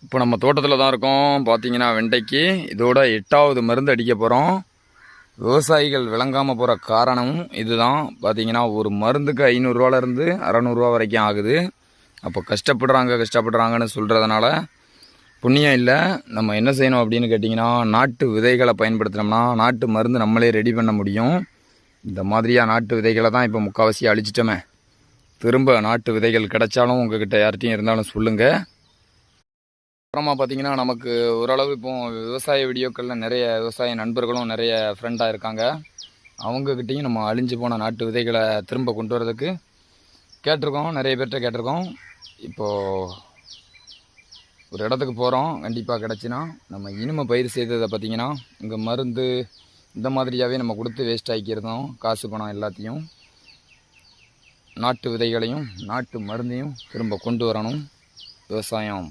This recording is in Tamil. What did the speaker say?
இப்போ நம்ம தோட்டத்தில் தான் இருக்கோம். பார்த்தீங்கன்னா வெண்டைக்கு இதோட 8வது மருந்து அடிக்க போகிறோம். விவசாயிகள் விளங்காமல் போகிற காரணமும் இதுதான். பார்த்தீங்கன்னா ஒரு மருந்துக்கு 500ரூவாலேருந்து 600ரூவா வரைக்கும் ஆகுது. அப்போ கஷ்டப்படுறாங்கன்னு சொல்கிறதுனால புண்ணியம் இல்லை. நம்ம என்ன செய்யணும் அப்படின்னு கேட்டிங்கன்னா, நாட்டு விதைகளை பயன்படுத்தினோம்னா நாட்டு மருந்து நம்மளே ரெடி பண்ண முடியும். இந்த மாதிரியாக நாட்டு விதைகளை தான் இப்போ முக்கால்வாசி அழிச்சிட்டோமே. திரும்ப நாட்டு விதைகள் கிடைச்சாலும் உங்கள்கிட்ட யார்கிட்டையும் இருந்தாலும் சொல்லுங்கள். அப்புறமா பார்த்தீங்கன்னா, நமக்கு ஓரளவு இப்போ விவசாய வீடியோக்களில் நிறைய விவசாய நண்பர்களும் நிறைய ஃப்ரெண்டாக இருக்காங்க. அவங்கக்கிட்டையும் நம்ம அழிஞ்சு போன நாட்டு விதைகளை திரும்ப கொண்டு வரதுக்கு கேட்டிருக்கோம். நிறைய பேர்கிட்ட கேட்டிருக்கோம். இப்போது ஒரு இடத்துக்கு போகிறோம். கண்டிப்பாக கிடச்சின்னா நம்ம இனிமே பயிர் செய்ததை பார்த்திங்கன்னா இங்கே மருந்து இந்த மாதிரியாகவே நம்ம கொடுத்து வேஸ்ட் ஆகிக்கிறதும் காசு பணம் எல்லாத்தையும் நாட்டு விதைகளையும் நாட்டு மருந்தையும் திரும்ப கொண்டு வரணும். விவசாயம்